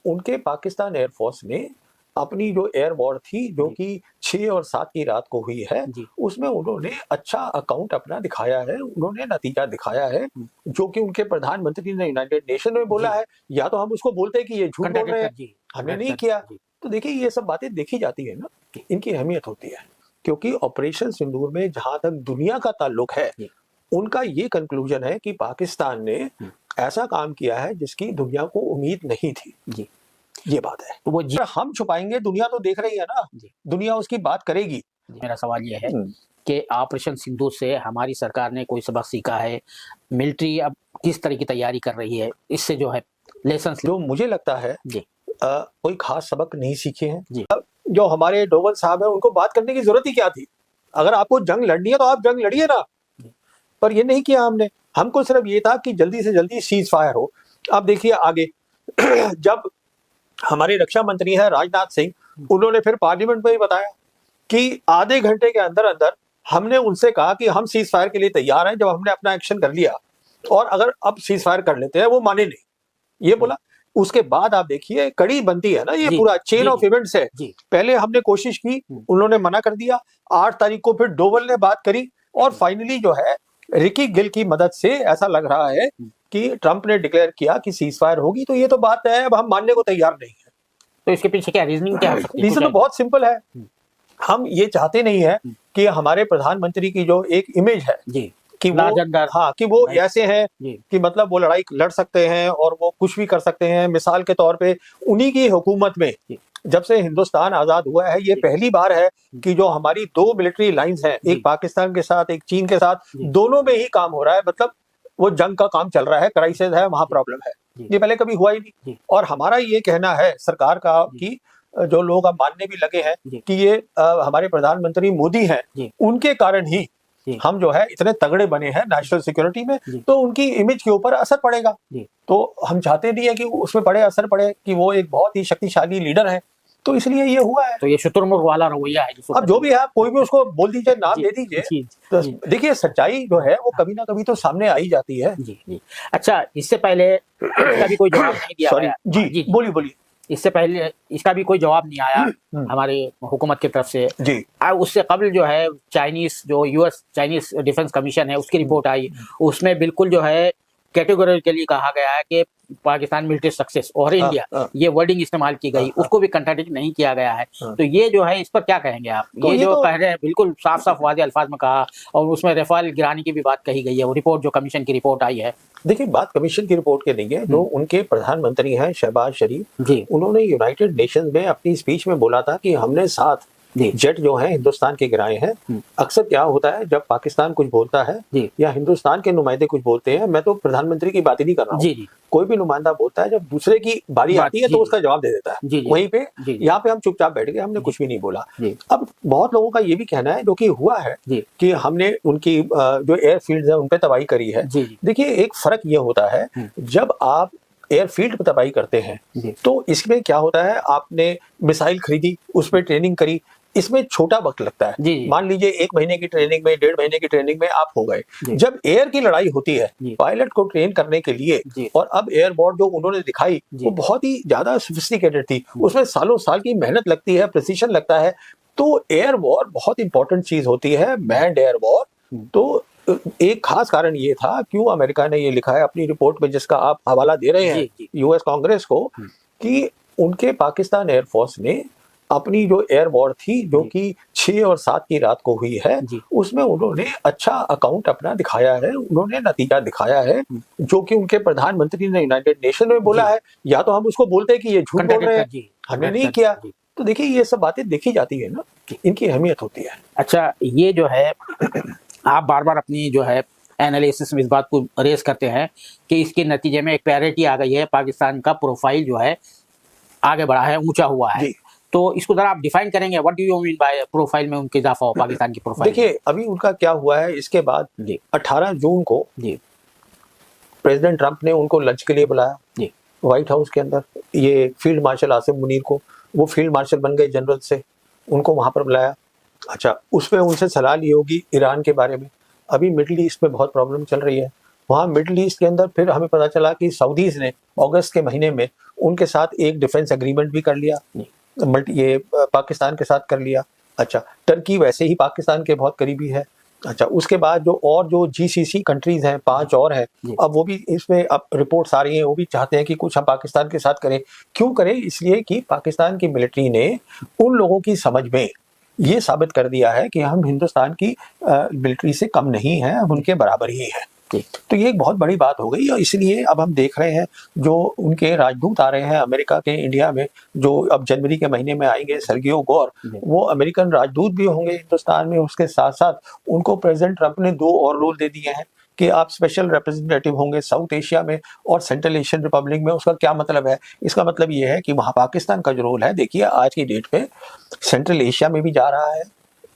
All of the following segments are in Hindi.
उनके पाकिस्तान एयरफोर्स ने अपनी जो एयर वॉर थी जो कि 6 और 7 की रात को हुई है, उसमें उन्होंने अच्छा अकाउंट अपना दिखाया है, उन्होंने नतीजा दिखाया है जो कि उनके प्रधानमंत्री ने यूनाइटेड नेशन में बोला है। या तो हम उसको बोलते हैं कि ये झूठ बोल रहे हैं, हमने नहीं किया। तो देखिए ये सब बातें देखी जाती है ना, इनकी अहमियत होती है, क्योंकि ऑपरेशन सिंदूर में जहां तक दुनिया का ताल्लुक है, उनका ये कंक्लूजन है कि पाकिस्तान ने ऐसा काम किया है जिसकी दुनिया को उम्मीद नहीं थी। ये बात है। तो वो हम छुपाएंगे, दुनिया तो देख रही है ना, दुनिया उसकी बात करेगी। मेरा सवाल यह है कि ऑपरेशन सिंदूर से हमारी सरकार ने कोई सबक सीखा है? मिलिट्री अब किस तरह की तैयारी कर रही है? इससे जो है लेसन जो मुझे लगता है कोई खास सबक नहीं सीखे हैं। जो हमारे डोवल साहब है उनको बात करने की जरूरत ही क्या थी? अगर आपको जंग लड़नी है तो आप जंग लड़िए ना, पर ये नहीं किया हमने। हमको सिर्फ ये था कि जल्दी से जल्दी सीज फायर हो। आप देखिए आगे जब हमारे रक्षा मंत्री है राजनाथ सिंह, उन्होंने फिर पार्लियामेंट में ही बताया कि आधे घंटे के अंदर अंदर हमने उनसे कहा कि हम सीज फायर के लिए तैयार हैं। जब हमने अपना एक्शन कर लिया और अगर अब सीज फायर कर लेते हैं, वो माने नहीं, ये बोला। उसके बाद आप देखिए कड़ी बनती है ना, ये पूरा चेन ऑफ इवेंट्स है। पहले हमने कोशिश की, उन्होंने मना कर दिया। 8 तारीख को फिर डोवल ने बात करी और फाइनली जो है रिकी गिल की मदद से ऐसा लग रहा है कि ट्रंप ने डिक्लेयर किया कि सीज फायर होगी। तो ये तो बात है, अब हम मानने को तैयार नहीं है। तो इसके पीछे क्या रीजनिंग क्या हो सकती है? रीजन तो बहुत सिंपल है। हम ये चाहते नहीं है कि हमारे प्रधानमंत्री की जो एक इमेज है कि वो कि वो ऐसे हैं कि मतलब वो लड़ाई लड़ सकते हैं और वो कुछ भी कर सकते हैं। मिसाल के तौर पे उन्हीं की हुकूमत में जब से हिंदुस्तान आजाद हुआ है, ये पहली बार है कि जो हमारी 2 मिलिट्री लाइंस हैं, एक पाकिस्तान के साथ एक चीन के साथ, दोनों में ही काम हो रहा है। मतलब वो जंग का काम चल रहा है, क्राइसिस है, वहां प्रॉब्लम है। ये पहले कभी हुआ ही नहीं। और हमारा ये कहना है सरकार का कि जो लोग अब मानने भी लगे हैं कि ये हमारे प्रधानमंत्री मोदी हैं, उनके कारण ही हम जो है इतने तगड़े बने हैं नेशनल सिक्योरिटी में, तो उनकी इमेज के ऊपर असर पड़ेगा। तो हम चाहते नहीं है कि उसमें बड़े असर पड़े कि वो एक बहुत ही शक्तिशाली लीडर है, तो इसलिए ये हुआ है। तो ये शुतुरमुर्ग वाला रवैया है। अब जो भी है, कोई भी उसको बोल दीजिए, नाम दे दीजिए। तो देखिए सच्चाई जो है वो कभी ना कभी तो सामने आई जाती है। अच्छा, इससे पहले इसका भी कोई जवाब नहीं दिया गया। जी बोलिए। इससे पहले इसका भी कोई जवाब नहीं आया हमारे हुकूमत की तरफ से। उससे कबल जो है यूएस चाइनीज डिफेंस कमीशन है, उसकी रिपोर्ट आई। उसमें बिल्कुल जो है कैटेगोरिकली कहा गया है कि पाकिस्तान मिलिट्री सक्सेस और इंडिया, ये वर्डिंग इस्तेमाल की गई, उसको भी कंट्राडिक्ट नहीं किया गया है। तो ये जो है इस पर क्या कहेंगे आप? ये जो कह रहे हैं बिल्कुल साफ साफ वाज़ेह अल्फाज में कहा, और उसमें रफाल गिरानी की भी बात कही गई है। वो रिपोर्ट जो कमीशन की रिपोर्ट आई है, देखिए बात कमीशन की रिपोर्ट के नहीं है। जो उनके प्रधानमंत्री हैं शहबाज शरीफ जी, उन्होंने यूनाइटेड नेशंस में अपनी स्पीच में बोला था कि हमने 7 जेट जो हैं हिंदुस्तान के गिराए हैं। अक्सर क्या होता है जब पाकिस्तान कुछ बोलता है या हिंदुस्तान के नुमाइंदे कुछ बोलते हैं, मैं तो प्रधानमंत्री की बात ही नहीं कर रहा हूँ, कोई भी नुमाइंदा बोलता है, जब दूसरे की बारी आती है तो उसका जवाब दे देता है वहीं पे। यहाँ पे हम चुपचाप बैठ गए, हमने कुछ भी नहीं बोला। अब बहुत लोगों का ये भी कहना है, जो कि हुआ है, कि हमने उनकी जो एयरफील्ड है उन पर तबाही करी है। देखिए एक फर्क ये होता है, जब आप एयरफील्ड पर तबाही करते हैं तो इसमें क्या होता है, आपने मिसाइल खरीदी, उस पर ट्रेनिंग करी, इसमें छोटा वक्त लगता है। मान लीजिए 1 महीने की ट्रेनिंग में, 1.5 महीने की ट्रेनिंग में आप हो गए। जब एयर की लड़ाई होती है पायलट को ट्रेन करने के लिए, और अब एयर वॉर जो उन्होंने दिखाई वो बहुत ही ज्यादा सोफिस्टिकेटेड थी, उसमें सालों साल की मेहनत लगती है, प्रिसीशन लगता है। तो एयर वॉर बहुत इंपॉर्टेंट चीज होती है, मैन्ड एयर वॉर। तो एक खास कारण ये था क्यों अमेरिका ने ये लिखा है अपनी रिपोर्ट में, जिसका आप हवाला दे रहे हैं यूएस कांग्रेस को, कि उनके पाकिस्तान एयरफोर्स ने अपनी जो एयर वॉर थी जो कि 6 और 7 की रात को हुई है, उसमें उन्होंने अच्छा अकाउंट अपना दिखाया है, उन्होंने नतीजा दिखाया है जो कि उनके प्रधानमंत्री ने यूनाइटेड नेशन में बोला है। या तो हम उसको बोलते हैं कि ये झूठ बोल रहे हैं, हमने नहीं किया। तो देखिए ये सब बातें देखी जाती है ना, इनकी अहमियत होती है। अच्छा, ये जो है आप बार बार अपनी जो है एनालिसिस में इस बात को रेस करते हैं कि इसके नतीजे में एक पैरिटी आ गई है, पाकिस्तान का प्रोफाइल जो है आगे बढ़ा है, ऊंचा हुआ है। तो इसको जरा आप डिफाइन करेंगे, what do you mean by profile में उनके इजाफा हो पाकिस्तान की प्रोफाइल? देखिए अभी उनका क्या हुआ है, इसके बाद 18 जून को प्रेसिडेंट ट्रंप ने उनको लंच के लिए बुलाया व्हाइट हाउस के अंदर। ये फील्ड मार्शल आसिम मुनीर को, वो फील्ड मार्शल बन गए जनरल से, उनको वहां पर बुलाया। अच्छा, उसमें उनसे सलाह ली होगी ईरान के बारे में। अभी मिडिल ईस्ट में बहुत प्रॉब्लम चल रही है, वहाँ मिडिल ईस्ट के अंदर फिर हमें पता चला कि सऊदीज ने अगस्त के महीने में उनके साथ एक डिफेंस एग्रीमेंट भी कर लिया, ये पाकिस्तान के साथ कर लिया। अच्छा, टर्की वैसे ही पाकिस्तान के बहुत करीबी है। अच्छा, उसके बाद जो जीसीसी कंट्रीज हैं 5 और हैं, अब वो भी इसमें अब रिपोर्ट्स आ रही हैं, वो भी चाहते हैं कि कुछ हम पाकिस्तान के साथ करें। क्यों करें? इसलिए कि पाकिस्तान की मिलिट्री ने उन लोगों की समझ में ये साबित कर दिया है कि हम हिंदुस्तान की मिलिट्री से कम नहीं है, हम उनके बराबर ही है। तो ये एक बहुत बड़ी बात हो गई, और इसलिए अब हम देख रहे हैं जो उनके राजदूत आ रहे हैं अमेरिका के इंडिया में, जो अब जनवरी के महीने में आएंगे, सर्गियो गौर, वो अमेरिकन राजदूत भी होंगे हिंदुस्तान में। उसके साथ साथ उनको प्रेसिडेंट ट्रंप ने 2 और रोल दे दिए हैं कि आप स्पेशल रिप्रेजेंटेटिव होंगे साउथ एशिया में और सेंट्रल एशियन रिपब्लिक में। उसका क्या मतलब है? इसका मतलब ये है कि वहाँ पाकिस्तान का जो रोल है, देखिए आज की डेट पे सेंट्रल एशिया में भी जा रहा है,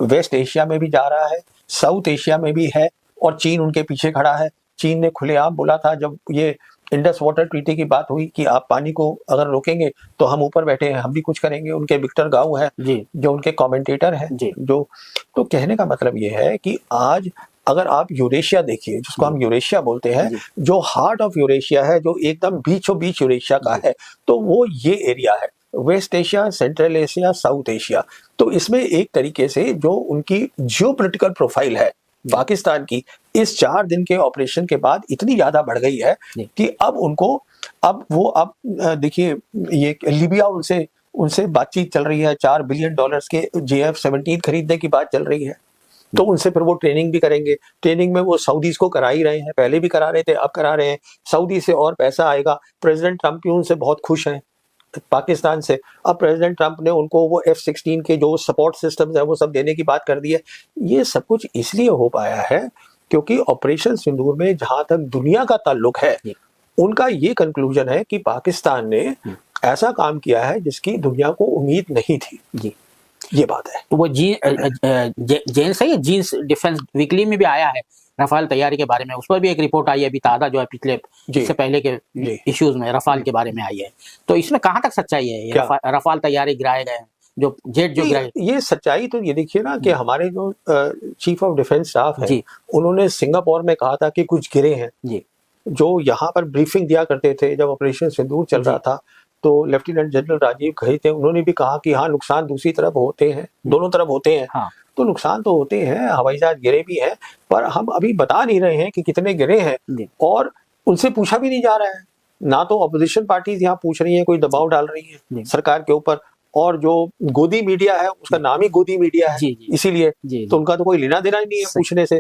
वेस्ट एशिया में भी जा रहा है, साउथ एशिया में भी है, और चीन उनके पीछे खड़ा है। चीन ने खुलेआम बोला था जब ये इंडस वाटर ट्रीटी की बात हुई कि आप पानी को अगर रोकेंगे तो हम ऊपर बैठे हैं, हम भी कुछ करेंगे। उनके विक्टर गाउ है जो उनके कमेंटेटर हैं, जो तो कहने का मतलब ये है कि आज अगर आप यूरेशिया देखिए, जिसको हम यूरेशिया बोलते हैं, जो हार्ट ऑफ यूरेशिया है, जो एकदम बीचों बीच यूरेशिया का है, तो वो ये एरिया है, West Asia, Central Asia, South Asia. तो इसमें एक तरीके से जो उनकी जियोपॉलिटिकल प्रोफाइल है पाकिस्तान की, इस 4 दिन के ऑपरेशन के बाद इतनी ज्यादा बढ़ गई है कि अब देखिए, ये लिबिया उनसे बातचीत चल रही है, $4 बिलियन के JF-17 खरीदने की बात चल रही है। तो उनसे फिर वो ट्रेनिंग भी करेंगे। ट्रेनिंग में वो सऊदीज को करा ही रहे हैं, पहले भी करा रहे थे, अब करा रहे हैं। सऊदी से और पैसा आएगा। प्रेसिडेंट ट्रंप भी उनसे बहुत खुश हैं पाकिस्तान से। अब प्रेसिडेंट ट्रंप ने उनको वो F-16 के जो सपोर्ट सिस्टम्स है वो सब देने की बात कर दी है। ये सब कुछ इसलिए हो पाया है क्योंकि ऑपरेशन सिंदूर में जहां तक दुनिया का ताल्लुक है, उनका ये कंक्लूजन है कि पाकिस्तान ने ऐसा काम किया है जिसकी दुनिया को उम्मीद नहीं थी। जी, ये बात है। तो वो जेन्स है, जीन्स डिफेंस वीकली में भी आया है रफाल तैयारी के बारे में, उस पर भी एक रिपोर्ट आई है अभी ताज़ा, जो है पिछले इससे पहले के इश्यूज में रफाल के बारे में आई है। तो इसमें कहाँ तक सच्चाई है? रफाल तैयारी गिराए गए, जो जेट जो गिराए, ये सच्चाई तो ये देखिए ना कि हमारे जो चीफ ऑफ डिफेंस स्टाफ है, उन्होंने सिंगापुर में कहा था कि कुछ गिरे हैं। जो यहाँ पर ब्रीफिंग दिया करते थे जब ऑपरेशन सिंदूर चल रहा था, तो लेफ्टिनेंट जनरल राजीव खरे थे, उन्होंने भी कहा कि हाँ, नुकसान दूसरी तरफ होते हैं, दोनों तरफ होते हैं। हाँ। तो नुकसान तो होते हैं, हवाई जहाज गिरे भी हैं, पर हम अभी बता नहीं रहे हैं कि कितने गिरे हैं, और उनसे पूछा भी नहीं जा रहा है। ना तो अपोजिशन पार्टीज यहाँ पूछ रही हैं, कोई दबाव डाल रही है सरकार के ऊपर, और जो गोदी मीडिया है उसका नाम ही गोदी मीडिया है, इसीलिए तो उनका तो कोई लेना देना ही नहीं है पूछने से।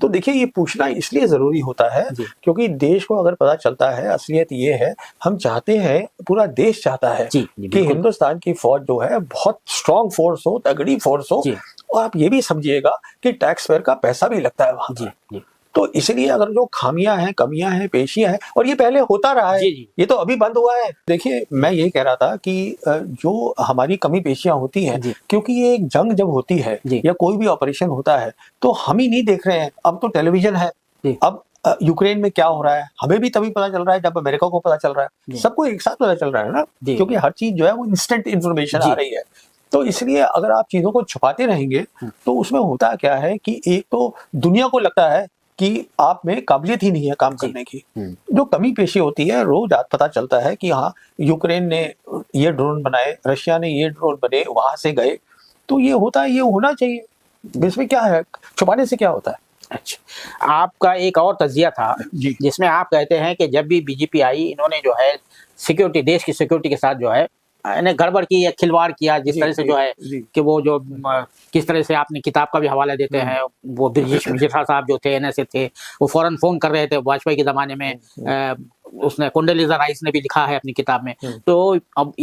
तो देखिए, ये पूछना इसलिए जरूरी होता है क्योंकि देश को अगर पता चलता है, असलियत ये है, हम चाहते हैं, पूरा देश चाहता है कि हिंदुस्तान की फौज जो है बहुत स्ट्रॉन्ग फोर्स हो, तगड़ी फोर्स हो, और आप ये भी समझिएगा कि टैक्स पेयर का पैसा भी लगता है वहां। तो इसलिए अगर जो खामियां हैं, कमियां हैं, पेशियां हैं, और ये पहले होता रहा है, ये तो अभी बंद हुआ है। देखिए, मैं ये कह रहा था कि जो हमारी कमी पेशियां होती हैं, क्योंकि ये एक जंग जब होती है या कोई भी ऑपरेशन होता है, तो हम ही नहीं देख रहे हैं, अब तो टेलीविजन है। अब यूक्रेन में क्या हो रहा है हमें भी तभी पता चल रहा है जब अमेरिका को पता चल रहा है, सबको एक साथ पता चल रहा है ना, क्योंकि हर चीज जो है वो इंस्टेंट इन्फॉर्मेशन आ रही है। तो इसलिए अगर आप चीजों को छुपाते रहेंगे तो उसमें होता क्या है कि एक तो दुनिया को लगता है कि आप में काबिलियत ही नहीं है काम करने की। जो कमी पेशी होती है, रोज पता चलता है कि हाँ, यूक्रेन ने ये ड्रोन बनाए, रशिया ने ये ड्रोन बने, वहां से गए। तो ये होता है, ये होना चाहिए। इसमें क्या है, छुपाने से क्या होता है? अच्छा, आपका एक और तजिया था जिसमें आप कहते हैं कि जब भी बीजेपी आई, इन्होंने जो है सिक्योरिटी, देश की सिक्योरिटी के साथ जो है गड़बड़ की या खिलवाड़ किया, जिस तरह से जो है कि वो जो किस तरह से आपने किताब का भी हवाला देते हैं, वो ब्रिजेश मिश्रा साहब जो थे, NSA थे, वो फौरन फोन कर रहे थे वाजपेयी के जमाने में। उसने कोंडोलीजा राइस ने भी लिखा है अपनी किताब में। तो अब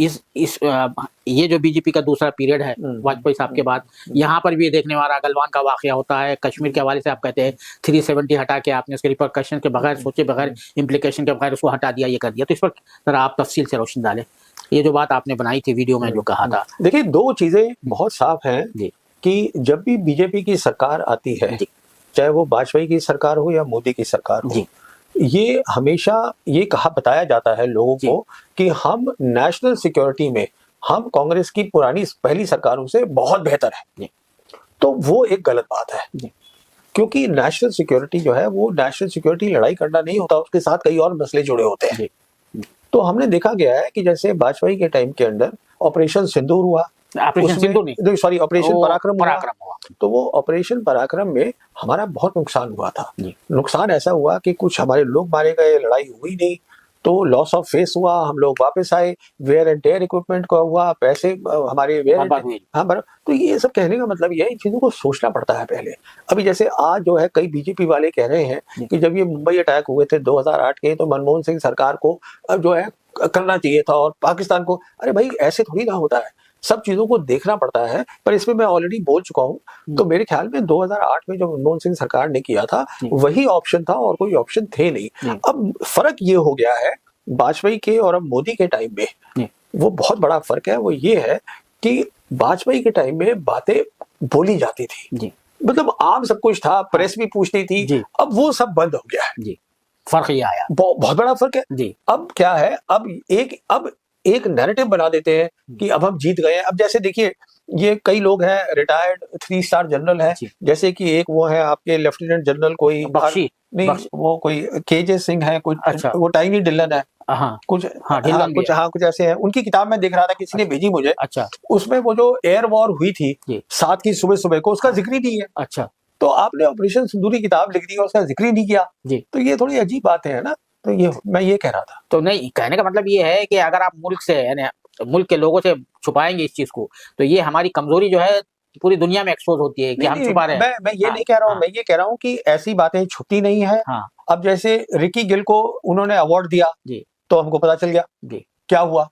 ये जो बीजेपी का दूसरा पीरियड है वाजपेयी साहब के बाद, यहाँ पर भी ये देखने वाला गलवान का वाकया होता है। कश्मीर के हवाले से आप कहते हैं 370 हटा के आपने उसके रिपरकशन के बगैर, सोचे बगैर, इम्प्लीकेशन के बगैर उसको हटा दिया, ये कर दिया। तो इस पर जरा आप तफसील से रोशनी डालें, ये जो बात आपने बनाई थी वीडियो में, जो कहा था। देखिए, 2 चीजें बहुत साफ हैं कि जब भी बीजेपी की सरकार आती है, चाहे वो वाजपेयी की सरकार हो या मोदी की सरकार हो, ये हमेशा ये बताया जाता है लोगों को कि हम नेशनल सिक्योरिटी में हम कांग्रेस की पुरानी पहली सरकारों से बहुत बेहतर है। तो वो एक गलत बात है, क्योंकि नेशनल सिक्योरिटी जो है वो नेशनल सिक्योरिटी लड़ाई करना नहीं होता, उसके साथ कई और मसले जुड़े होते हैं। तो हमने देखा गया है कि जैसे वाजपेयी के टाइम के अंदर ऑपरेशन सिंदूर हुआ, ऑपरेशन पराक्रम हुआ। तो वो ऑपरेशन पराक्रम में हमारा बहुत नुकसान हुआ था। नुकसान ऐसा हुआ कि कुछ हमारे लोग मारे गए, लड़ाई हुई नहीं, तो लॉस ऑफ फेस हुआ, हम लोग वापस आए, वेयर एंड टेयर इक्विपमेंट का हुआ, पैसे हमारे तो ये सब कहने का मतलब ये है, इन चीजों को सोचना पड़ता है पहले। अभी जैसे आज जो है कई बीजेपी वाले कह रहे हैं कि जब ये मुंबई अटैक हुए थे 2008 के, तो मनमोहन सिंह सरकार को अब जो है करना चाहिए था और पाकिस्तान को। अरे भाई ऐसे थोड़ी ना होता है, सब चीजों को देखना पड़ता है। पर इसमें मैं ऑलरेडी बोल चुका हूं, तो मेरे ख्याल में 2008 में जो मनमोहन सिंह सरकार ने किया था वही ऑप्शन था और कोई ऑप्शन थे नहीं। अब फर्क ये हो गया है वाजपेयी के और अब मोदी के टाइम में, वो बहुत बड़ा फर्क है। वो ये है कि वाजपेयी के टाइम में बातें बोली जाती थी, मतलब आम सब कुछ था, प्रेस भी पूछती थी, अब वो सब बंद हो गया है। फर्क ये आया, बहुत बड़ा फर्क है। अब क्या है, अब एक नैरेटिव बना देते हैं कि अब हम जीत गए हैं। अब जैसे देखिए, ये कई लोग हैं रिटायर्ड 3 स्टार जनरल हैं, जैसे कि एक वो है आपके लेफ्टिनेंट जनरल कोई बख्शी, नहीं वो कोई केजे सिंह है कुछ, अच्छा, वो टाइनी डिलन है, कुछ कुछ ऐसे हैं। उनकी किताब में देख रहा था, किसी ने भेजी मुझे। अच्छा, उसमें वो जो एयर वॉर हुई थी 7 की सुबह को, उसका जिक्र ही नहीं है। अच्छा, तो आपने ऑपरेशन सिंदूर की किताब लिख दी और उसका जिक्र ही नहीं किया, तो ये थोड़ी अजीब बात है ना। तो ये मैं ये कह रहा था। तो नहीं, कहने का मतलब ये है कि अगर आप मुल्क से यानी मुल्क के लोगों से छुपाएंगे इस चीज को, तो ये हमारी कमजोरी जो है पूरी दुनिया में एक्सपोज होती है कि हम छुपा रहे हैं। मैं ये नहीं कह रहा हूँ, मैं ये कह रहा हूँ कि ऐसी बातें छुपती नहीं है। अब जैसे रिकी गिल को उन्होंने अवार्ड दिया तो हमको पता चल गया क्या हुआ।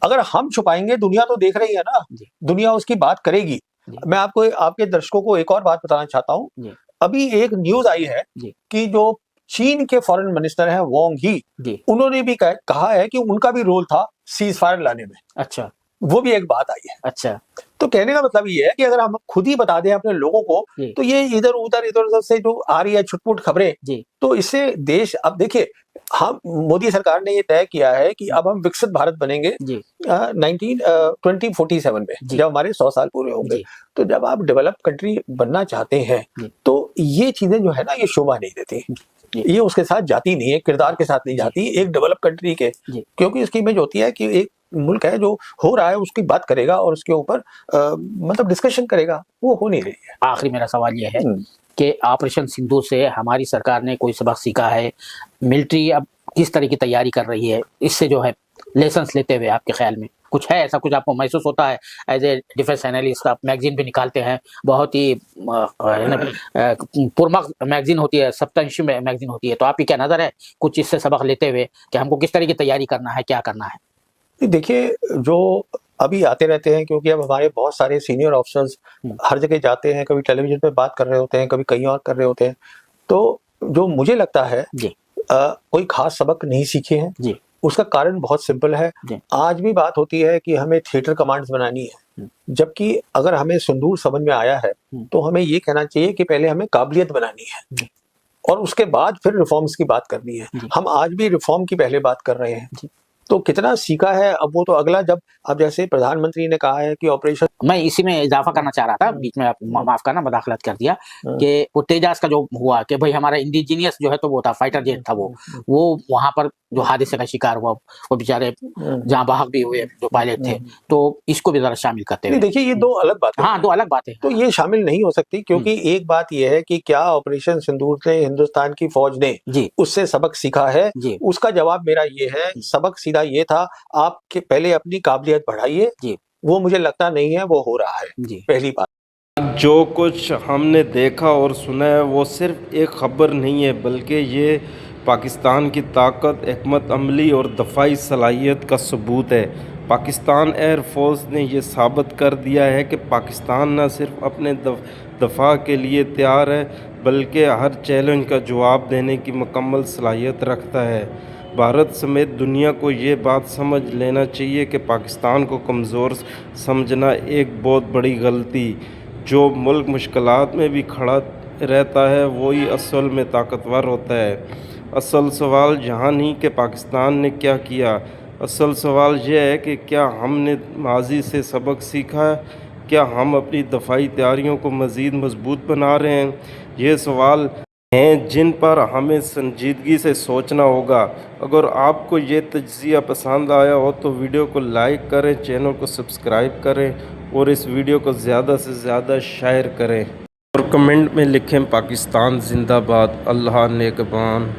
अगर हम छुपाएंगे, दुनिया तो देख रही है ना, दुनिया उसकी बात करेगी। मैं आपको, आपके दर्शकों को एक और बात बताना चाहता हूँ। अभी एक न्यूज आई है कि जो चीन के फॉरेन मिनिस्टर हैं वांग ही, उन्होंने भी कहा है कि उनका भी रोल था सीज फायर लाने में। अच्छा, वो भी एक बात आई है। अच्छा, तो कहने का मतलब ये है कि अगर हम खुद ही बता दें अपने लोगों को, तो ये इधर उधर से जो आ रही है छुटपुट खबरें, तो इससे देश, अब देखिए, हम मोदी सरकार ने ये तय किया है कि अब हम विकसित भारत बनेंगे 2047 में, जब हमारे 100 साल पूरे होंगे। तो जब आप डेवलप कंट्री बनना चाहते हैं, तो ये चीजें जो है ना, ये शोभा नहीं देती, ये उसके साथ जाती नहीं है, किरदार के साथ नहीं जाती एक डेवलप कंट्री के। क्योंकि इसकी इमेज होती है कि एक मुल्क है जो हो रहा है उसकी बात करेगा और उसके ऊपर मतलब डिस्कशन करेगा, वो हो नहीं रही है। आखिरी मेरा सवाल ये है कि ऑपरेशन सिंदूर से हमारी सरकार ने कोई सबक सीखा है? मिलिट्री अब किस तरह की तैयारी कर रही है, इससे जो है लेसन्स लेते हुए आपके ख्याल में कुछ है ऐसा, कुछ आपको महसूस होता है? एज ए डिफेंस एनालिस्ट आप मैगजीन भी निकालते हैं, बहुत ही पुरमख मैगजीन होती है, सप्तांशी मैगजीन होती है, तो आपकी क्या नज़र है कुछ इससे सबक लेते हुए कि हमको किस तरह की तैयारी करना है, क्या करना है? देखिए, जो अभी आते रहते हैं, क्योंकि अब हमारे बहुत सारे सीनियर ऑफिसर्स हर जगह जाते हैं, कभी टेलीविजन पे बात कर रहे होते हैं, कभी कहीं और कर रहे होते हैं, तो जो मुझे लगता है कोई खास सबक नहीं सीखे हैं। उसका कारण बहुत सिंपल है। आज भी बात होती है कि हमें थिएटर कमांड्स बनानी है, जबकि अगर हमें सिंदूर समझ में आया है तो हमें ये कहना चाहिए कि पहले हमें काबिलियत बनानी है और उसके बाद फिर रिफॉर्म्स की बात करनी है। हम आज भी रिफॉर्म की पहले बात कर रहे हैं, तो कितना सीखा है अब वो तो अगला, जब अब जैसे प्रधानमंत्री ने कहा है कि ऑपरेशन, मैं इसी में इजाफा करना चाह रहा था, बीच में माफ करना, मदाखलत कर दिया, कि वो तेजास का जो हुआ कि भाई हमारा इंडिजीनियस जो है तो वो था फाइटर जेट था, वो वहां पर जो हादसे का शिकार हुआ, वो बेचारे जहां बाहक भी हुए जो पायलट थे, तो इसको भी जरा शामिल करते हैं। देखिए, ये दो अलग बातें, हाँ, दो अलग बातें, तो ये शामिल नहीं हो सकती, क्योंकि एक बात ये है कि क्या ऑपरेशन सिंदूर से हिंदुस्तान की फौज ने उससे सबक सीखा है? उसका जवाब मेरा ये है, सबक सीधा ये था, आपके पहले अपनी काबिलियत बढ़ाइए। वो मुझे लगता नहीं है वो हो रहा है। पहली बात, जो कुछ हमने देखा और सुना है वो सिर्फ एक खबर नहीं है, बल्कि ये पाकिस्तान की ताकत, हिकमत अमली और दफाई सलाहियत का सबूत है। पाकिस्तान एयर फोर्स ने ये साबित कर दिया है कि पाकिस्तान न सिर्फ अपने दफा के लिए तैयार है, बल्कि हर चैलेंज का जवाब देने की मुकम्मल सलाहियत रखता है। भारत समेत दुनिया को ये बात समझ लेना चाहिए कि पाकिस्तान को कमज़ोर समझना एक बहुत बड़ी गलती। जो मुल्क मुश्किलात में भी खड़ा रहता है वही असल में ताकतवर होता है। असल सवाल यहाँ नहीं कि पाकिस्तान ने क्या किया, असल सवाल यह है कि क्या हमने माजी से सबक सीखा है, क्या हम अपनी दफ़ाई तैयारियों को मज़ीद मजबूत बना रहे हैं। ये सवाल हैं जिन पर हमें संजीदगी से सोचना होगा। अगर आपको ये तज्ज़िया पसंद आया हो तो वीडियो को लाइक करें, चैनल को सब्सक्राइब करें और इस वीडियो को ज़्यादा से ज़्यादा शेयर करें और कमेंट में लिखें पाकिस्तान जिंदाबाद। अल्लाह नेकबान।